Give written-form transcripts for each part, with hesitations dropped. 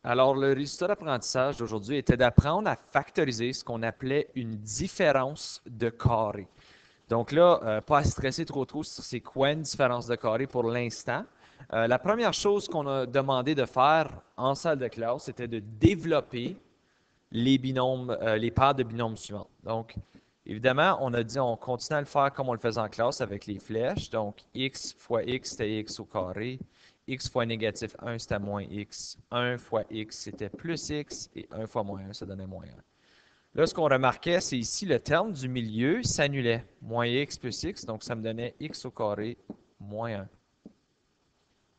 Alors, le résultat d'apprentissage d'aujourd'hui était d'apprendre à factoriser ce qu'on appelait une différence de carré. Donc là, pas à stresser trop sur c'est quoi une différence de carré pour l'instant. La première chose qu'on a demandé de faire en salle de classe, c'était de développer les binômes, les paires de binômes suivantes. Donc, évidemment, on a dit on continue à le faire comme on le faisait en classe avec les flèches. Donc, x fois x, c'était x au carré. X fois négatif 1, c'était moins x. 1 fois x, c'était plus x. Et 1 fois moins 1, ça donnait moins 1. Là, ce qu'on remarquait, c'est ici, le terme du milieu s'annulait. Moins x plus x, donc ça me donnait x au carré moins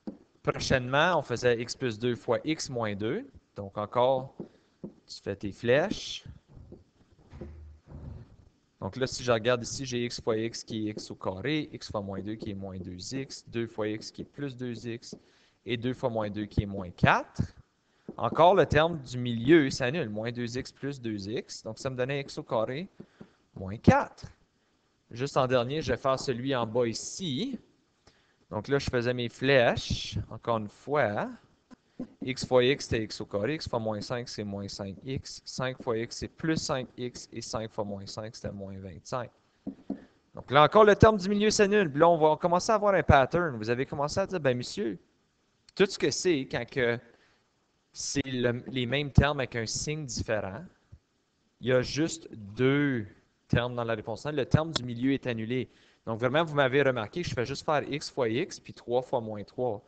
1. Prochainement, on faisait x plus 2 fois x moins 2. Donc encore, tu fais tes flèches. Donc là, si je regarde ici, j'ai x fois x qui est x au carré, x fois moins 2 qui est moins 2x, 2 fois x qui est plus 2x, et 2 fois moins 2 qui est moins 4. Encore, le terme du milieu s'annule, moins 2x plus 2x, donc ça me donnait x au carré moins 4. Juste en dernier, je vais faire celui en bas ici. Donc là, je faisais mes flèches, encore une fois. X fois x, c'était x au carré. X fois moins 5, c'est moins 5x. 5 fois x, c'est plus 5x. Et 5 fois moins 5, c'était moins 25. Donc là encore, le terme du milieu s'annule. Puis là, on va commencer à avoir un pattern. Vous avez commencé à dire, ben monsieur, tout ce que c'est quand c'est les mêmes termes avec un signe différent, il y a juste deux termes dans la réponse. Le terme du milieu est annulé. Donc vraiment, vous m'avez remarqué, je fais juste faire x fois x, puis 3 fois moins 3.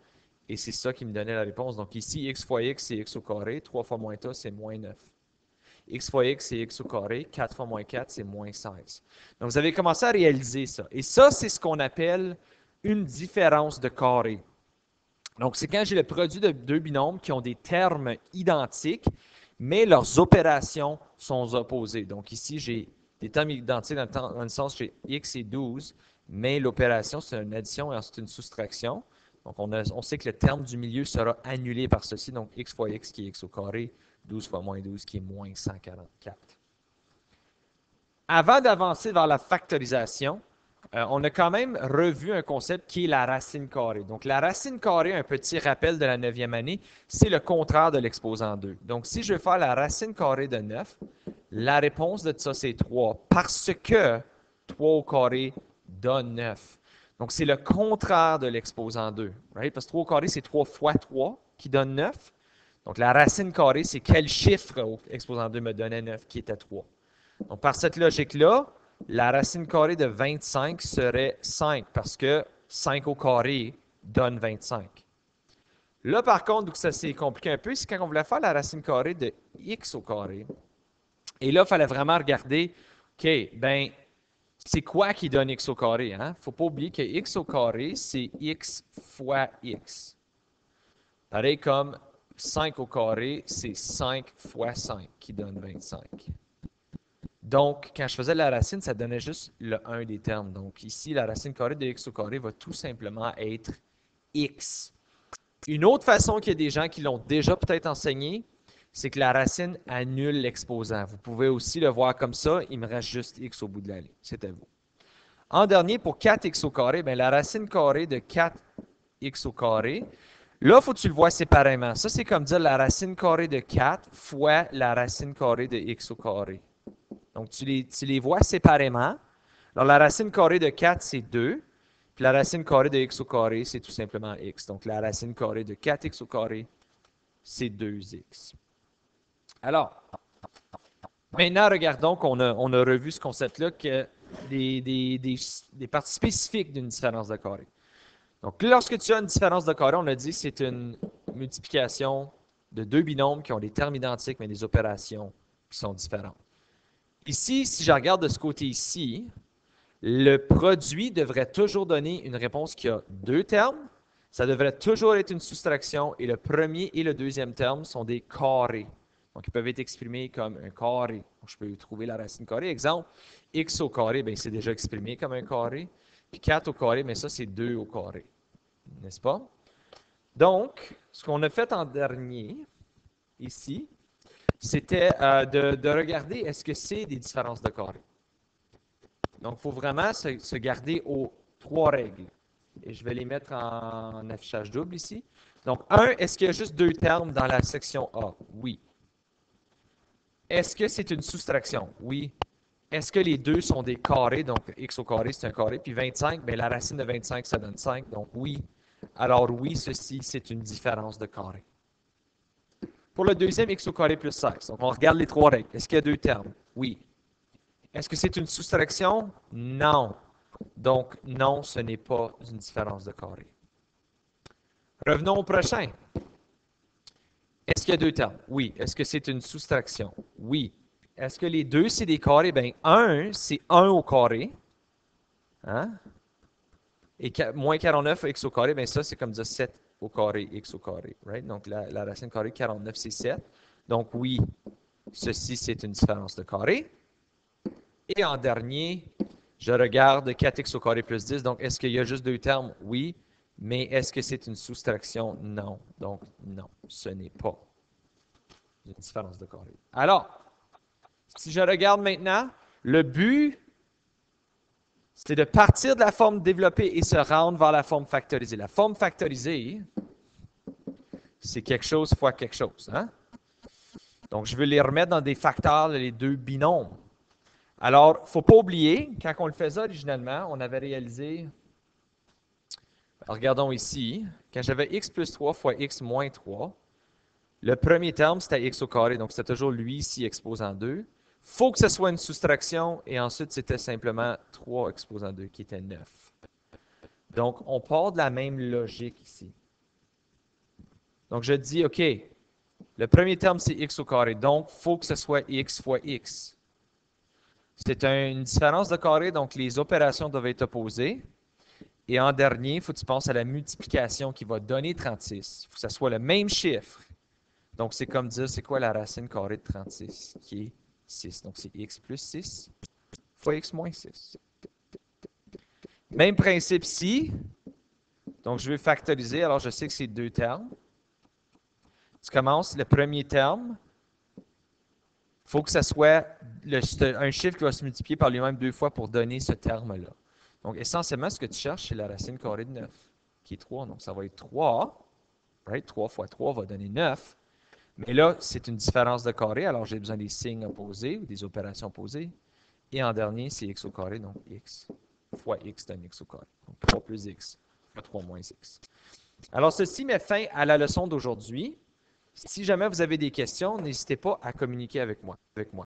Et c'est ça qui me donnait la réponse. Donc ici, x fois x, c'est x au carré. 3 fois moins 3, c'est moins 9. X fois x, c'est x au carré. 4 fois moins 4, c'est moins 16. Donc vous avez commencé à réaliser ça. Et ça, c'est ce qu'on appelle une différence de carré. Donc c'est quand j'ai le produit de deux binômes qui ont des termes identiques, mais leurs opérations sont opposées. Donc ici, j'ai des termes identiques dans le sens j'ai x et 12, mais l'opération, c'est une addition et ensuite une soustraction. Donc on sait que le terme du milieu sera annulé par ceci, donc x fois x qui est x au carré, 12 fois moins 12 qui est moins 144. Avant d'avancer vers la factorisation, on a quand même revu un concept qui est la racine carrée. Donc, la racine carrée, un petit rappel de la 9e année, c'est le contraire de l'exposant 2. Donc, si je veux faire la racine carrée de 9, la réponse de ça, c'est 3, parce que 3 au carré donne 9. Donc, c'est le contraire de l'exposant 2. Right? Parce que 3 au carré, c'est 3 fois 3 qui donne 9. Donc, la racine carrée, c'est quel chiffre au exposant 2 me donnait 9 qui était 3. Donc, par cette logique-là, la racine carrée de 25 serait 5 parce que 5 au carré donne 25. Là, par contre, où ça s'est compliqué un peu, c'est quand on voulait faire la racine carrée de x au carré. Et là, il fallait vraiment regarder, OK, ben, c'est quoi qui donne x au carré? Il ne faut pas oublier que x au carré, c'est x fois x. Pareil comme 5 au carré, c'est 5 fois 5 qui donne 25. Donc, quand je faisais la racine, ça donnait juste le 1 des termes. Donc, ici, la racine carrée de x au carré va tout simplement être x. Une autre façon qu'il y a des gens qui l'ont déjà peut-être enseigné, c'est que la racine annule l'exposant. Vous pouvez aussi le voir comme ça, il me reste juste x au bout de la ligne. C'est à vous. En dernier, pour 4x au carré, bien, la racine carrée de 4x au carré, là, il faut que tu le vois séparément. Ça, c'est comme dire la racine carrée de 4 fois la racine carrée de x au carré. Donc, tu les vois séparément. Alors, la racine carrée de 4, c'est 2. Puis la racine carrée de x au carré, c'est tout simplement x. Donc, la racine carrée de 4x au carré, c'est 2x. Alors, maintenant, regardons qu'on a revu ce concept-là, que des parties spécifiques d'une différence de carré. Donc, lorsque tu as une différence de carré, on a dit que c'est une multiplication de deux binômes qui ont des termes identiques, mais des opérations qui sont différentes. Ici, si je regarde de ce côté ici, le produit devrait toujours donner une réponse qui a deux termes. Ça devrait toujours être une soustraction et le premier et le deuxième terme sont des carrés. Donc, ils peuvent être exprimés comme un carré. Donc, je peux trouver la racine carrée. Exemple, x au carré, bien, c'est déjà exprimé comme un carré. Puis 4 au carré, mais ça, c'est 2 au carré. N'est-ce pas? Donc, ce qu'on a fait en dernier, ici, c'était de regarder est-ce que c'est des différences de carré. Donc, il faut vraiment se garder aux trois règles. Et je vais les mettre en affichage double ici. Donc, 1, est-ce qu'il y a juste deux termes dans la section A? Oui. Est-ce que c'est une soustraction? Oui. Est-ce que les deux sont des carrés? Donc, x au carré, c'est un carré. Puis 25, bien, la racine de 25, ça donne 5. Donc, oui. Alors, oui, ceci, c'est une différence de carré. Pour le deuxième, x au carré plus 16. Donc, on regarde les trois règles. Est-ce qu'il y a deux termes? Oui. Est-ce que c'est une soustraction? Non. Donc, non, ce n'est pas une différence de carré. Revenons au prochain. Est-ce qu'il y a deux termes? Oui. Est-ce que c'est une soustraction? Oui. Est-ce que les deux, c'est des carrés? Bien, 1, c'est 1 au carré. Hein? Et moins 49 x au carré, bien ça, c'est comme dire 7 au carré, x au carré. Right? Donc, la racine carrée 49, c'est 7. Donc, oui, ceci, c'est une différence de carré. Et en dernier, je regarde 4x au carré plus 10. Donc, est-ce qu'il y a juste deux termes? Oui. Mais est-ce que c'est une soustraction? Non. Donc, non, ce n'est pas une différence de carré. Alors, si je regarde maintenant, le but, c'est de partir de la forme développée et se rendre vers la forme factorisée. La forme factorisée, c'est quelque chose fois quelque chose. Hein? Donc, je veux les remettre dans des facteurs, les deux binômes. Alors, il ne faut pas oublier, quand on le faisait originalement, on avait réalisé, regardons ici, quand j'avais x plus 3 fois x moins 3, le premier terme, c'était x au carré, donc c'était toujours lui ici exposant 2. Il faut que ce soit une soustraction, et ensuite, c'était simplement 3 exposant 2, qui était 9. Donc, on part de la même logique ici. Donc, je dis, OK, le premier terme, c'est x au carré, donc il faut que ce soit x fois x. C'est une différence de carré, donc les opérations doivent être opposées. Et en dernier, il faut que tu penses à la multiplication qui va donner 36. Il faut que ce soit le même chiffre. Donc, c'est comme dire, c'est quoi la racine carrée de 36, qui est 6. Donc, c'est x plus 6 fois x moins 6. Même principe ici. Donc, je vais factoriser. Alors, je sais que c'est deux termes. Tu commences le premier terme. Il faut que ce soit un chiffre qui va se multiplier par lui-même deux fois pour donner ce terme-là. Donc, essentiellement, ce que tu cherches, c'est la racine carrée de 9, qui est 3. Donc, ça va être 3. Right? 3 fois 3 va donner 9. Mais là, c'est une différence de carré, alors j'ai besoin des signes opposés ou des opérations opposées. Et en dernier, c'est x au carré, donc x fois x donne x au carré. Donc 3 plus x fois 3 moins x. Alors, ceci met fin à la leçon d'aujourd'hui. Si jamais vous avez des questions, n'hésitez pas à communiquer avec moi.